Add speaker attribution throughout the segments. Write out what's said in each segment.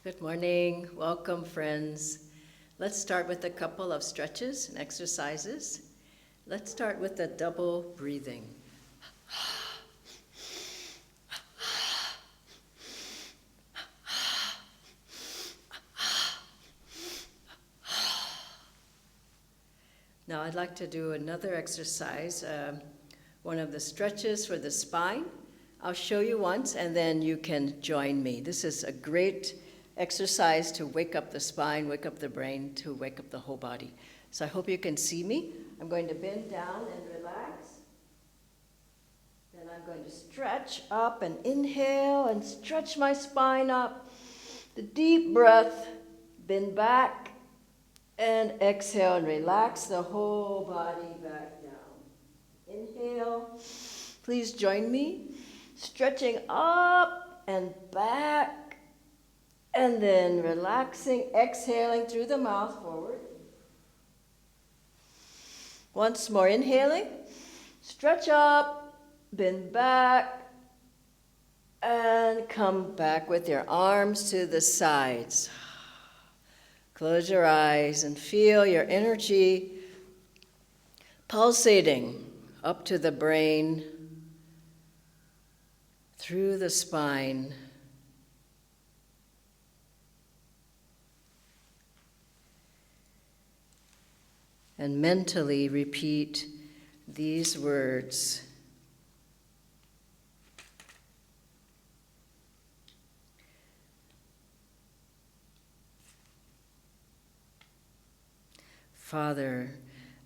Speaker 1: Good morning. Welcome, friends. Let's start with a couple of stretches and exercises. Let's start with the double breathing. Now I'd like to do another exercise, one of the stretches for the spine. I'll show you once and then you can join me. This is a great exercise to wake up the spine, wake up the brain, to wake up the whole body. So I hope you can see me. I'm going to bend down and relax. Then I'm going to stretch up and inhale and stretch my spine up. The deep breath, bend back and exhale and relax the whole body back down. Inhale, please join me. Stretching up and back. And then relaxing, exhaling through the mouth forward. Once more, inhaling. Stretch up, bend back, and come back with your arms to the sides. Close your eyes and feel your energy pulsating up to the brain, through the spine. And mentally repeat these words. Father,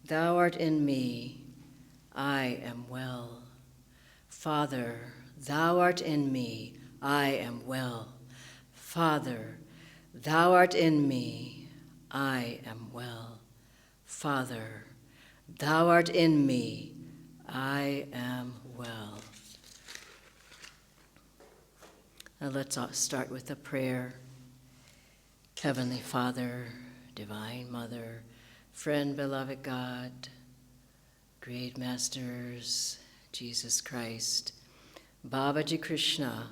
Speaker 1: thou art in me, I am well. Father, thou art in me, I am well. Father, thou art in me, I am well. Father, thou art in me, I am well. Now let's start with a prayer. Heavenly Father, Divine Mother, friend, beloved God, great masters, Jesus Christ, Babaji Krishna,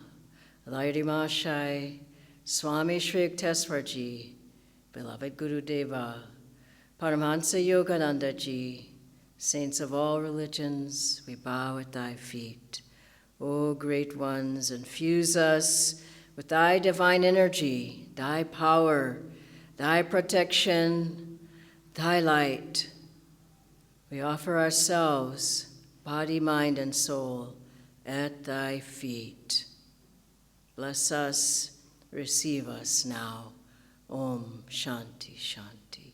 Speaker 1: Lairi Mashai, Swami Shri Yukteswarji, beloved Guru Deva, Paramahansa Yogananda Ji, saints of all religions, we bow at thy feet. O great ones, infuse us with thy divine energy, thy power, thy protection, thy light. We offer ourselves, body, mind, and soul, at thy feet. Bless us, receive us now. Om Shanti Shanti.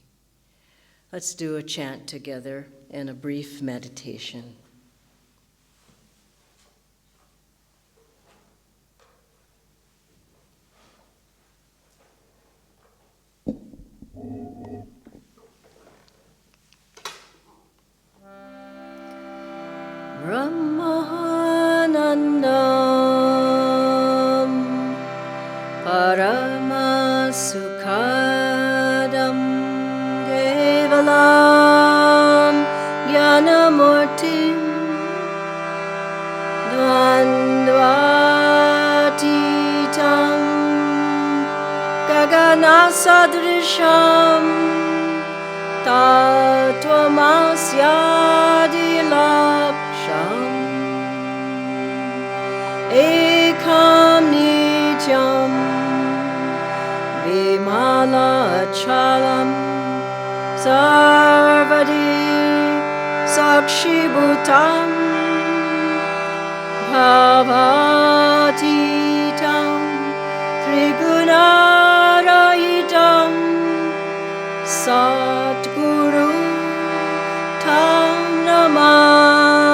Speaker 1: Let's do a chant together and a brief meditation. Brahmanandam Paramasukhadam Kevalam Jnanamurtim Dvandvatitam Gaganasadrisham Tattvamasyadilaksham Ekam nityam Vimalachalam Sarvadi Sakshibhutam Bhavatitam Trigunarahitam Satguru Tam Namami.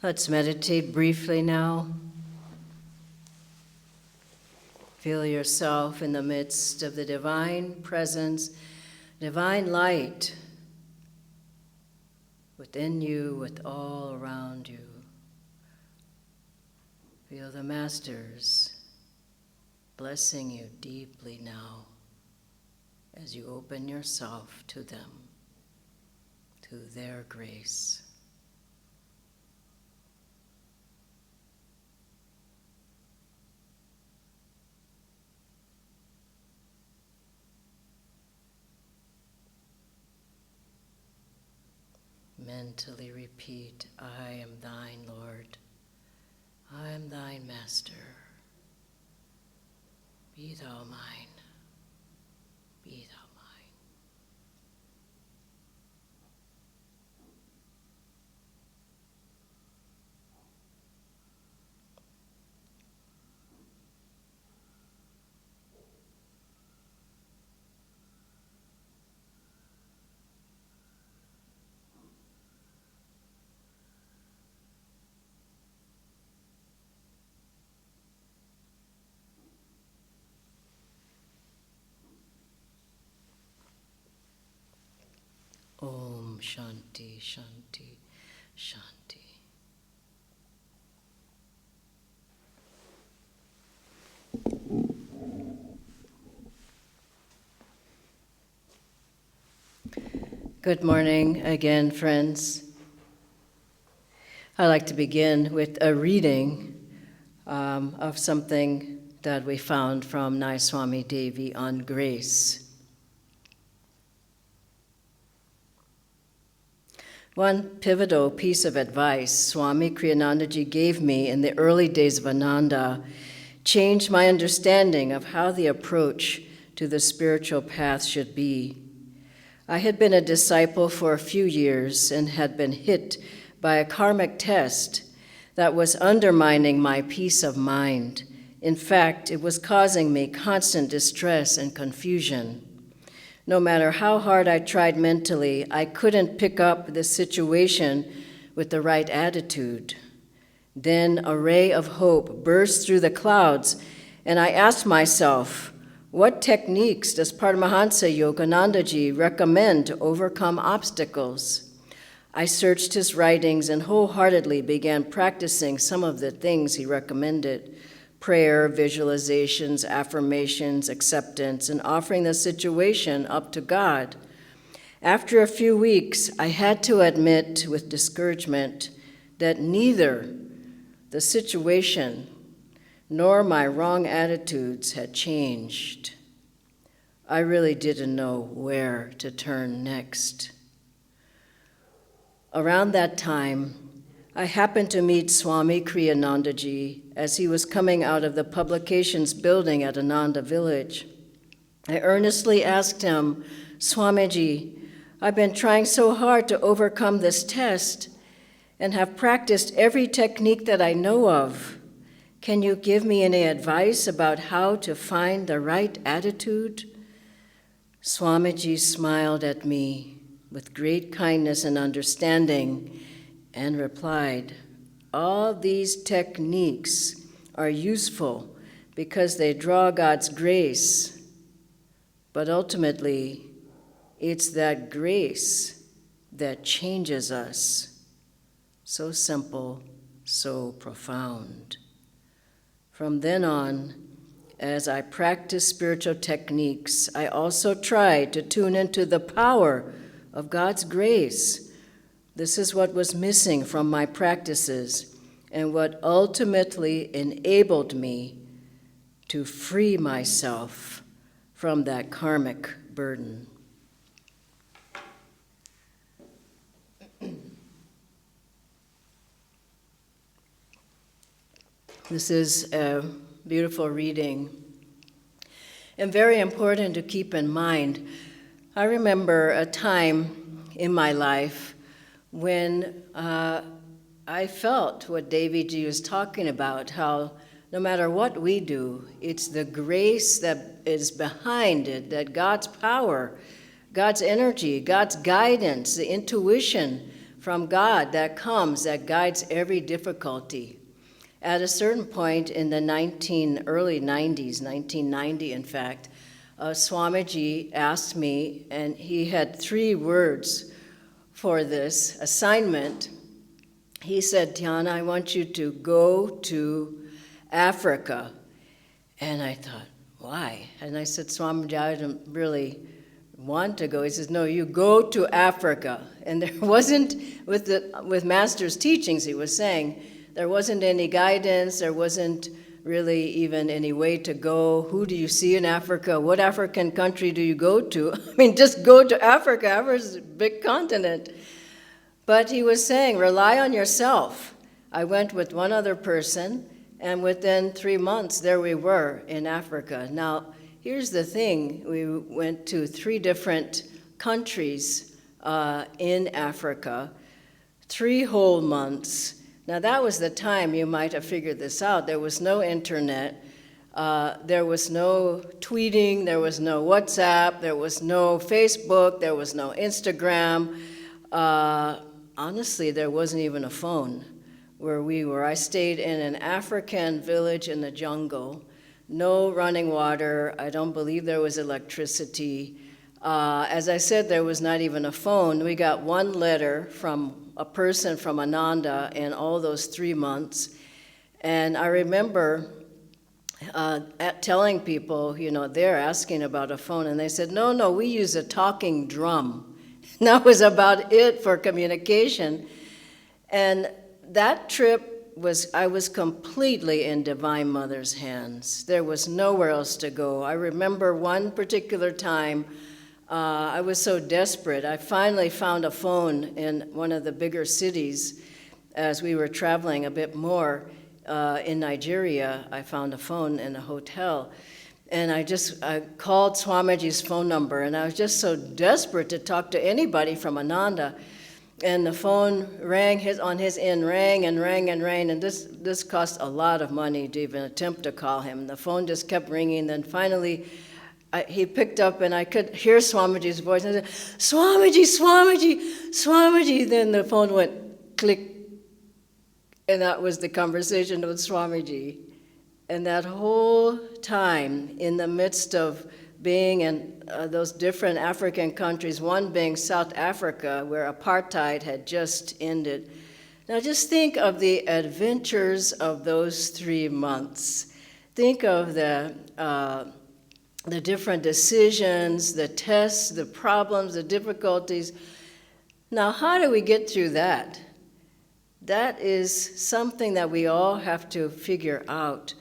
Speaker 1: Let's meditate briefly now. Feel yourself in the midst of the divine presence, divine light within you, with all around you. Feel the masters blessing you deeply now as you open yourself to them, to their grace. Mentally repeat, I am thine, Lord. I am thine, Master. Be thou mine. Be thou mine. Om Shanti, Shanti, Shanti. Good morning again, friends. I'd like to begin with a reading of something that we found from Nayaswami Devi on grace. One pivotal piece of advice Swami Kriyanandaji gave me in the early days of Ananda changed my understanding of how the approach to the spiritual path should be. I had been a disciple for a few years and had been hit by a karmic test that was undermining my peace of mind. In fact, it was causing me constant distress and confusion. No matter how hard I tried mentally, I couldn't pick up the situation with the right attitude. Then a ray of hope burst through the clouds, and I asked myself, what techniques does Paramahansa Yoganandaji recommend to overcome obstacles? I searched his writings and wholeheartedly began practicing some of the things he recommended: prayer, visualizations, affirmations, acceptance, and offering the situation up to God. After a few weeks, I had to admit with discouragement that neither the situation nor my wrong attitudes had changed. I really didn't know where to turn next. Around that time, I happened to meet Swami Kriyanandaji as he was coming out of the publications building at Ananda Village. I earnestly asked him, Swamiji, I've been trying so hard to overcome this test and have practiced every technique that I know of. Can you give me any advice about how to find the right attitude? Swamiji smiled at me with great kindness and understanding and replied, all these techniques are useful because they draw God's grace, but ultimately, it's that grace that changes us. So simple, so profound. From then on, as I practiced spiritual techniques, I also tried to tune into the power of God's grace. This is what was missing from my practices and what ultimately enabled me to free myself from that karmic burden. This is a beautiful reading and very important to keep in mind. I remember a time in my life when I felt what Daviji was talking about, how no matter what we do, it's the grace that is behind it, that God's power, God's energy, God's guidance, the intuition from God that comes, that guides every difficulty. At a certain point in the early 90s, 1990 in fact, Swamiji asked me, and he had 3 words for this assignment. He said, Tiana, I want you to go to Africa. And I thought, why? And I said, Swamiji, I don't really want to go. He says, no, you go to Africa. And there wasn't, with Master's teachings, he was saying, there wasn't any guidance, there wasn't really even any way to go. Who do you see in Africa? What African country do you go to? I mean, just go to Africa. Africa's a big continent. But he was saying, rely on yourself. I went with one other person, and within 3 months, there we were in Africa. Now, here's the thing. We went to 3 different countries in Africa, 3 whole months. Now, that was the time you might have figured this out. There was no internet. There was no tweeting. There was no WhatsApp. There was no Facebook. There was no Instagram. Honestly, there wasn't even a phone where we were. I stayed in an African village in the jungle. No running water. I don't believe there was electricity. As I said, there was not even a phone. We got 1 letter from a person from Ananda in all those 3 months. And I remember telling people, they're asking about a phone, and they said, no, we use a talking drum. And that was about it for communication. And that trip I was completely in Divine Mother's hands. There was nowhere else to go. I remember one particular time, I was so desperate. I finally found a phone in one of the bigger cities as we were traveling a bit more in Nigeria. I found a phone in a hotel. And I called Swamiji's phone number, and I was just so desperate to talk to anybody from Ananda. And the phone rang, on his end, rang and rang and rang, and this cost a lot of money to even attempt to call him. The phone just kept ringing, then finally he picked up, and I could hear Swamiji's voice. And I said, Swamiji, Swamiji, Swamiji. Then the phone went click, and that was the conversation with Swamiji. And that whole time, in the midst of being in those different African countries, one being South Africa, where apartheid had just ended. Now just think of the adventures of those 3 months. Think of the different decisions, the tests, the problems, the difficulties. Now, how do we get through that? That is something that we all have to figure out.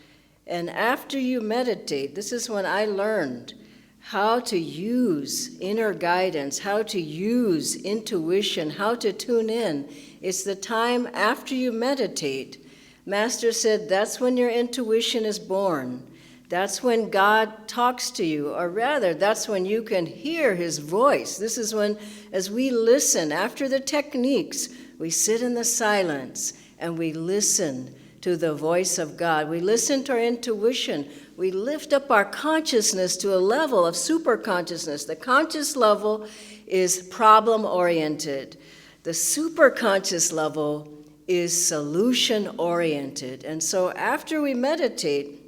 Speaker 1: And after you meditate, this is when I learned how to use inner guidance, how to use intuition, how to tune in. It's the time after you meditate. Master said that's when your intuition is born. That's when God talks to you, or rather, that's when you can hear his voice. This is when, as we listen, after the techniques, we sit in the silence and we listen to the voice of God. We listen to our intuition. We lift up our consciousness to a level of super consciousness. The conscious level is problem-oriented. The super conscious level is solution-oriented. And so after we meditate,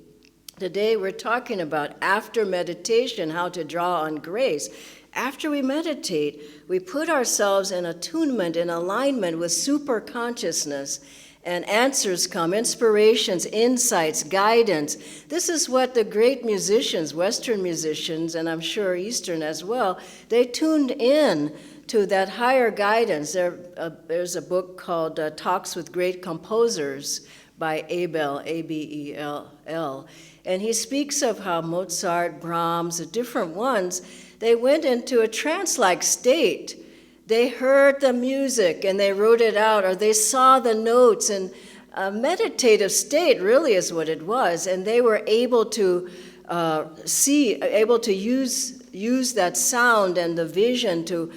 Speaker 1: today we're talking about after meditation, how to draw on grace. After we meditate, we put ourselves in attunement, in alignment with super consciousness, and answers come, inspirations, insights, guidance. This is what the great musicians, Western musicians, and I'm sure Eastern as well, they tuned in to that higher guidance. There's a book called Talks with Great Composers by Abel, A-B-E-L-L. And he speaks of how Mozart, Brahms, the different ones, they went into a trance-like state. They heard the music and they wrote it out, or they saw the notes, and a meditative state really is what it was. And they were able to use that sound and the vision to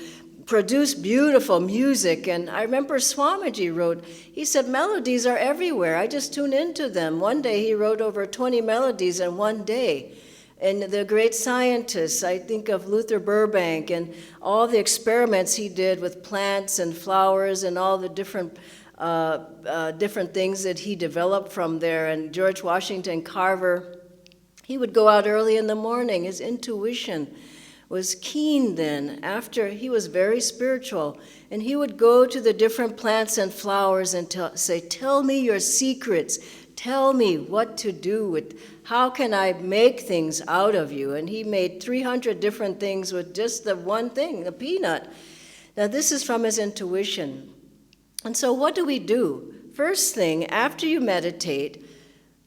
Speaker 1: produce beautiful music. And I remember Swamiji wrote, he said, melodies are everywhere. I just tune into them. One day he wrote over 20 melodies in one day. And the great scientists, I think of Luther Burbank and all the experiments he did with plants and flowers and all the different different things that he developed from there. And George Washington Carver, he would go out early in the morning. His intuition was keen then. After, he was very spiritual. And he would go to the different plants and flowers and say, tell me your secrets. Tell me what to do with, how can I make things out of you? And he made 300 different things with just the one thing, the peanut. Now this is from his intuition. And so what do? First thing, after you meditate,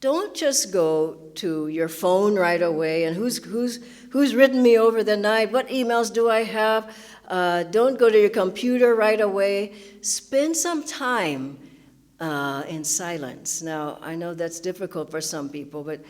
Speaker 1: don't just go to your phone right away and who's written me over the night, what emails do I have? Don't go to your computer right away. Spend some time in silence. Now, I know that's difficult for some people, but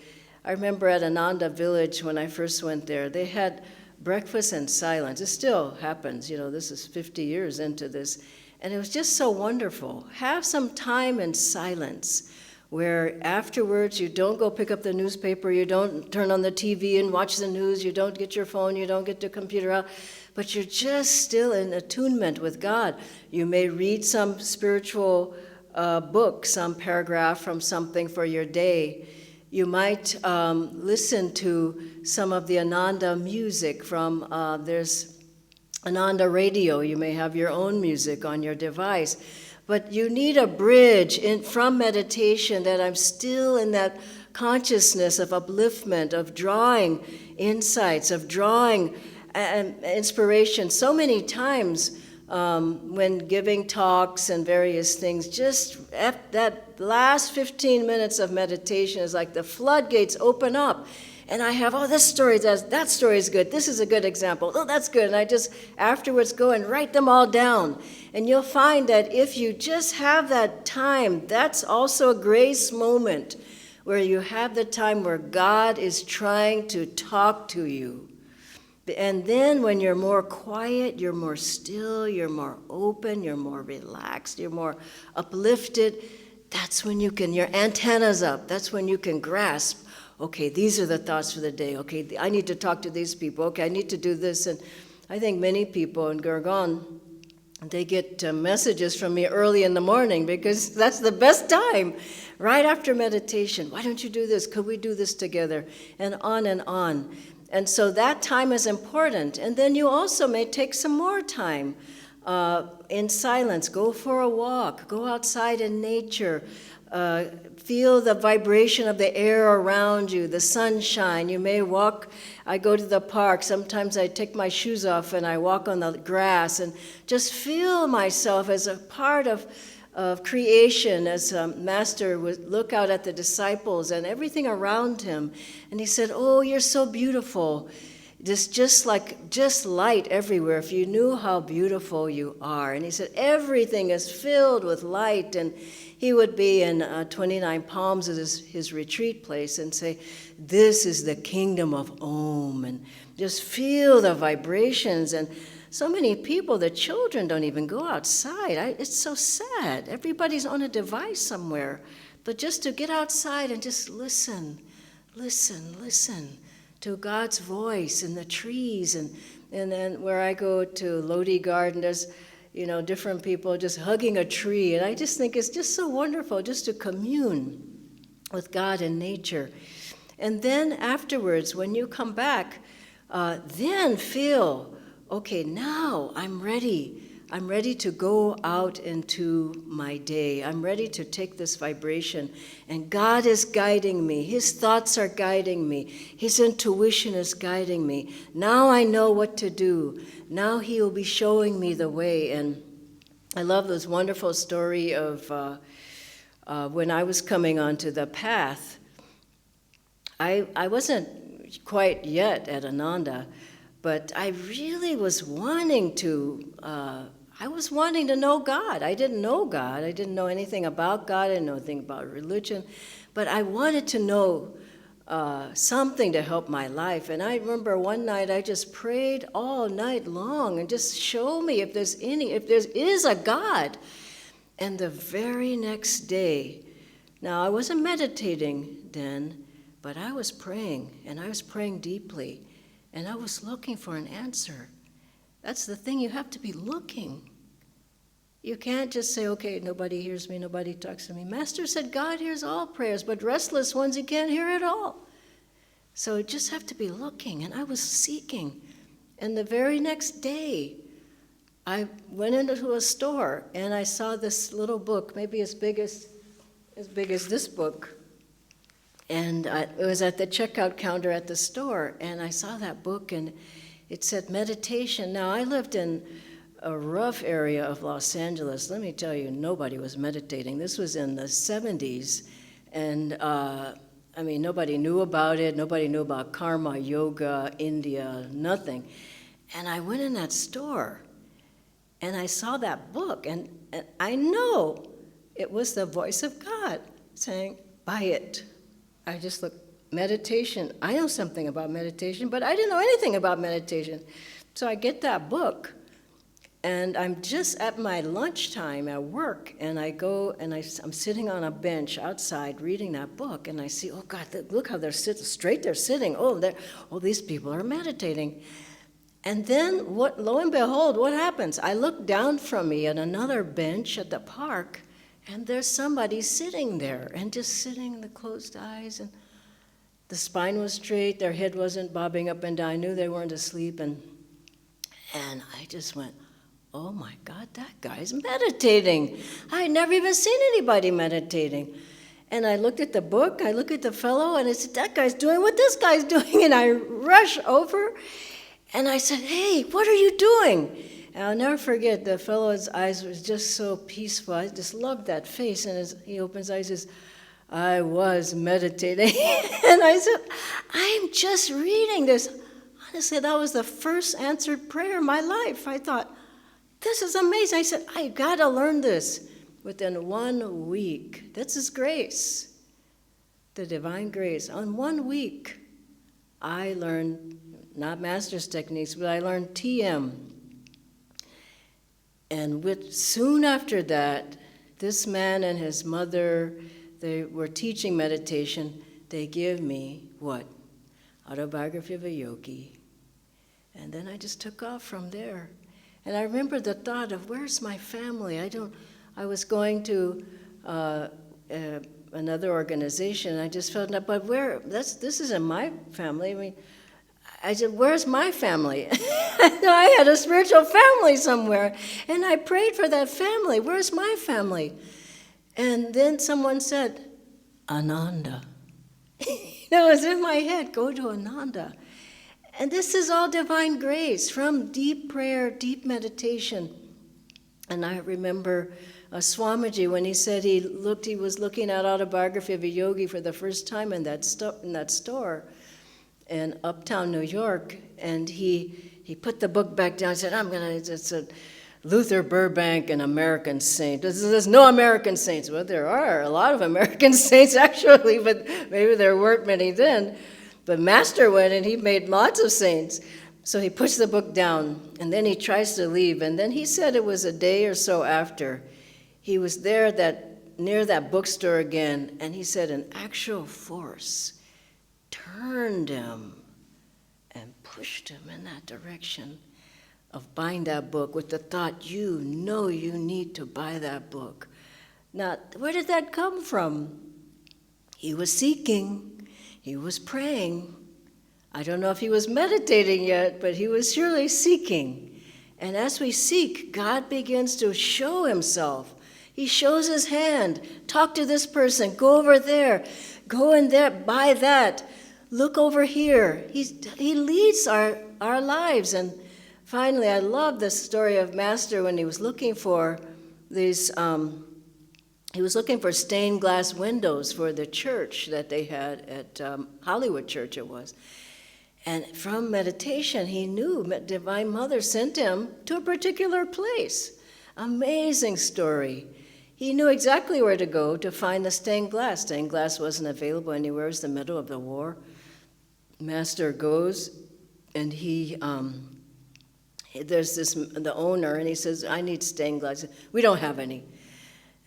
Speaker 1: I remember at Ananda Village when I first went there, they had breakfast in silence. It still happens, this is 50 years into this. And it was just so wonderful. Have some time in silence where afterwards you don't go pick up the newspaper, you don't turn on the TV and watch the news, you don't get your phone, you don't get the computer out, but you're just still in attunement with God. You may read some spiritual book, some paragraph from something for your day. You might listen to some of the Ananda music from, there's Ananda Radio. You may have your own music on your device. But you need a bridge from meditation that I'm still in that consciousness of upliftment, of drawing insights, of drawing inspiration. So many times when giving talks and various things, just that last 15 minutes of meditation is like the floodgates open up. And I have, this story, that story is good. This is a good example. Oh, that's good. And I just afterwards go and write them all down. And you'll find that if you just have that time, that's also a grace moment where you have the time where God is trying to talk to you. And then when you're more quiet, you're more still, you're more open, you're more relaxed, you're more uplifted, that's when you can, your antennas up, that's when you can grasp, okay, these are the thoughts for the day. Okay, I need to talk to these people. Okay, I need to do this. And I think many people in Gurgaon, they get messages from me early in the morning because that's the best time, right after meditation. Why don't you do this? Could we do this together? And on and on. And so that time is important. And then you also may take some more time in silence. Go for a walk. Go outside in nature. Feel the vibration of the air around you, the sunshine. You may walk, I go to the park, sometimes I take my shoes off and I walk on the grass and just feel myself as a part of creation, as Master would look out at the disciples and everything around him. And he said, oh, you're so beautiful. Just light everywhere, if you knew how beautiful you are. And he said, everything is filled with light. And he would be in 29 Palms, his retreat place, and say, this is the kingdom of Om. And just feel the vibrations. And so many people, the children don't even go outside. It's so sad. Everybody's on a device somewhere. But just to get outside and just listen to God's voice in the trees. And then where I go to Lodi Garden, there's different people just hugging a tree. And I just think it's just so wonderful just to commune with God and nature. And then afterwards, when you come back, then feel, okay, now I'm ready. I'm ready to go out into my day. I'm ready to take this vibration. And God is guiding me. His thoughts are guiding me. His intuition is guiding me. Now I know what to do. Now he will be showing me the way. And I love this wonderful story of when I was coming onto the path. I wasn't quite yet at Ananda, but I really was wanting to know God. I didn't know God. I didn't know anything about God. I didn't know anything about religion. But I wanted to know something to help my life. And I remember one night I just prayed all night long and just show me if there is a God. And the very next day, now I wasn't meditating then, but I was praying, and I was praying deeply, and I was looking for an answer. That's the thing, you have to be looking. You can't just say, okay, nobody hears me, nobody talks to me. Master said God hears all prayers, but restless ones he can't hear at all. So you just have to be looking, and I was seeking. And the very next day, I went into a store, and I saw this little book, maybe as big as this book. And it was at the checkout counter at the store, and I saw that book, and it said meditation. Now, I lived in a rough area of Los Angeles. Let me tell you, nobody was meditating. This was in the 70s, and nobody knew about it. Nobody knew about karma, yoga, India, nothing. And I went in that store, and I saw that book, and I know it was the voice of God saying, buy it. I just looked, meditation. I know something about meditation, but I didn't know anything about meditation. So I get that book, and I'm just at my lunchtime at work, and I go, and I'm sitting on a bench outside reading that book, and I see, oh God, look how they're sitting, straight they're sitting. Oh, these people are meditating. And then, lo and behold, what happens? I look down from me at another bench at the park, and there's somebody sitting there, and just sitting, the closed eyes, and the spine was straight, their head wasn't bobbing up and down. I knew they weren't asleep, and I just went, oh my God, that guy's meditating. I had never even seen anybody meditating. And I looked at the book, I looked at the fellow, and I said, that guy's doing what this guy's doing. And I rush over, and I said, hey, what are you doing? And I'll never forget, the fellow's eyes was just so peaceful. I just loved that face. And he opens his eyes and says, I was meditating. And I said, I'm just reading this. Honestly, that was the first answered prayer in my life. I thought, this is amazing. I said, I got to learn this. Within 1 week, that's His grace, the divine grace. On 1 week, I learned, not master's techniques, but I learned TM. And soon after that, this man and his mother, they were teaching meditation. They give me, what? Autobiography of a Yogi. And then I just took off from there. And I remember the thought of, where's my family? I was going to another organization, and I just felt, but this isn't my family. I mean, I said, where's my family? I had a spiritual family somewhere, and I prayed for that family. Where's my family? And then someone said, Ananda. It was in my head, go to Ananda. And this is all divine grace from deep prayer, deep meditation. And I remember Swamiji, when he said he was looking at Autobiography of a Yogi for the first time in that store in Uptown, New York, and he put the book back down and said, it's a Luther Burbank, an American saint. There's no American saints. Well, there are a lot of American saints, actually, but maybe there weren't many then. But Master went, and he made lots of saints. So he puts the book down, and then he tries to leave. And then he said it was a day or so after. He was there near that bookstore again, and he said an actual force turned him and pushed him in that direction of buying that book with the thought, you know you need to buy that book. Now, where did that come from? He was seeking. He was praying. I don't know if he was meditating yet, but he was surely seeking. And as we seek, God begins to show himself. He shows his hand. Talk to this person. Go over there. Go in there. Buy that. Look over here. He leads our lives. And finally, I love the story of Master when he was looking for these. He was looking for stained glass windows for the church that they had at Hollywood Church. It was. And from meditation, he knew Divine Mother sent him to a particular place. Amazing story. He knew exactly where to go to find the stained glass. Stained glass wasn't available anywhere. It was the middle of the war. Master goes, and there's the owner, and he says, I need stained glass. We don't have any.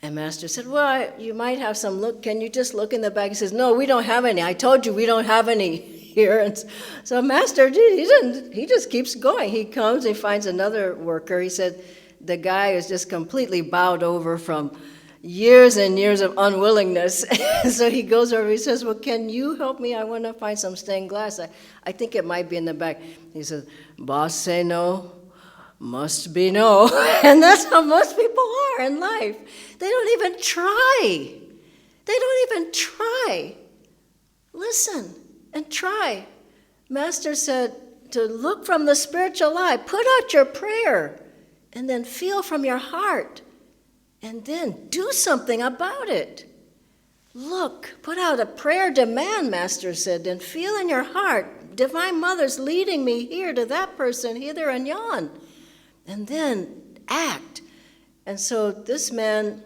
Speaker 1: And Master said, well, you might have some. Look, can you just look in the bag? He says, no, we don't have any. I told you we don't have any here. And so Master, he just keeps going. He comes, he finds another worker. He said, the guy is just completely bowed over from years and years of unwillingness. So he goes over, he says, well, can you help me? I want to find some stained glass. I think it might be in the back. He says, boss say no, must be no. And that's how most people are in life. They don't even try. They don't even try. Listen and try. Master said to look from the spiritual eye, put out your prayer, and then feel from your heart, and then do something about it. Look, put out a prayer demand, Master said, and feel in your heart, Divine Mother's leading me here to that person, hither and yon. And then act. And so this man,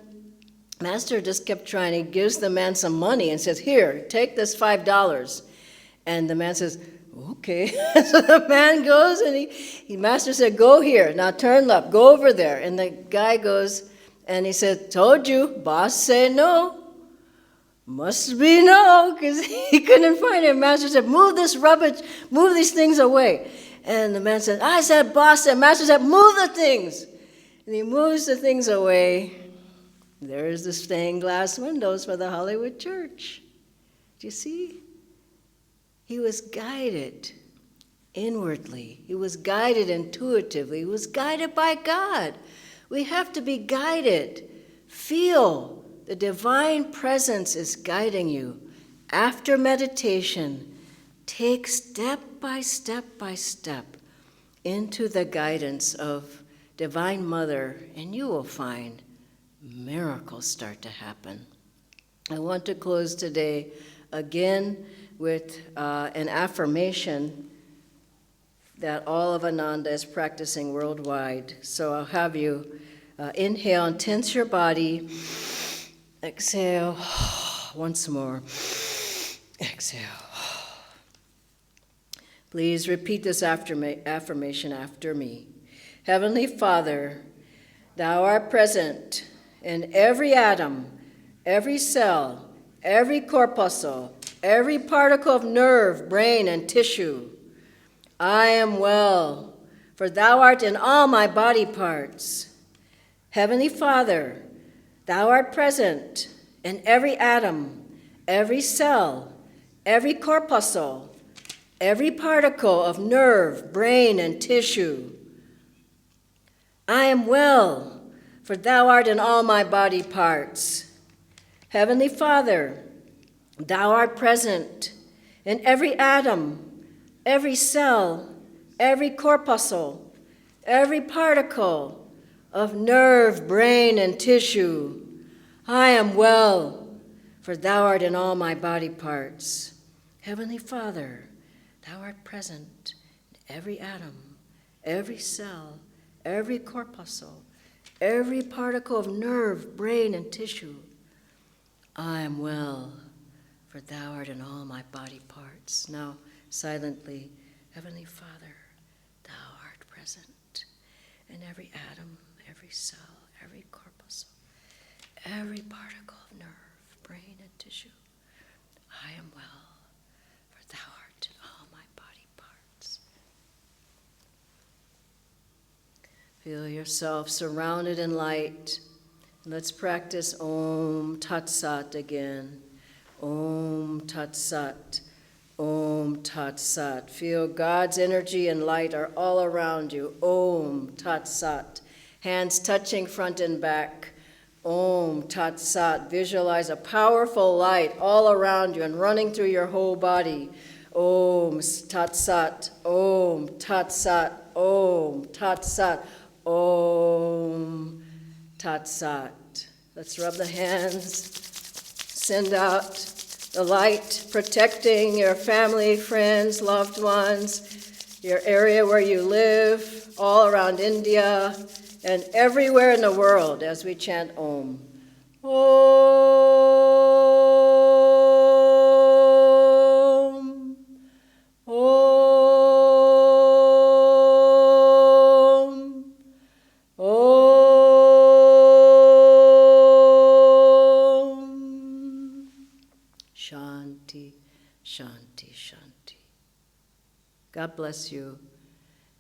Speaker 1: Master just kept trying. He gives the man some money and says, here, take this $5. And the man says, okay. So the man goes and Master said, go here. Now turn left. Go over there. And the guy goes and he said, told you, boss say no. Must be no, because he couldn't find it. Master said, move this rubbish, move these things away. And the man said, I said, boss. And Master said, move the things. And he moves the things away. There's the stained glass windows for the Hollywood church. Do you see? He was guided inwardly. He was guided intuitively. He was guided by God. We have to be guided. Feel the divine presence is guiding you. After meditation, take step by step into the guidance of Divine Mother, and you will find miracles start to happen. I want to close today again with an affirmation that all of Ananda is practicing worldwide. So I'll have you inhale and tense your body. Exhale. Once more. Exhale. Please repeat this affirmation after me. Heavenly Father, Thou art present in every atom, every cell, every corpuscle, every particle of nerve, brain, and tissue. I am well, for Thou art in all my body parts. Heavenly Father, Thou art present in every atom, every cell, every corpuscle, every particle of nerve, brain, and tissue. I am well, for Thou art in all my body parts. Heavenly Father, Thou art present in every atom, every cell, every corpuscle, every particle of nerve, brain, and tissue. I am well, for Thou art in all my body parts. Heavenly Father, Thou art present in every atom, every cell, every corpuscle, every particle of nerve, brain, and tissue. I am well, for Thou art in all my body parts. Now, silently, Heavenly Father, Thou art present in every atom, every cell, every corpuscle, every particle of nerve, brain, and tissue. I am well, for Thou art in all my body parts. Feel yourself surrounded in light. Let's practice Om Tat Sat again. Om Tat Sat. Om Tat Sat. Feel God's energy and light are all around you. Om Tat Sat. Hands touching front and back. Om Tat Sat. Visualize a powerful light all around you and running through your whole body. Om Tat Sat. Om Tat Sat. Om Tat Sat. Om Tat Sat. Let's rub the hands. Send out the light, protecting your family, friends, loved ones, your area where you live, all around India, and everywhere in the world as we chant Om. Om. Om. Om. Shanti, Shanti, Shanti. God bless you.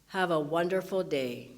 Speaker 1: Have a wonderful day.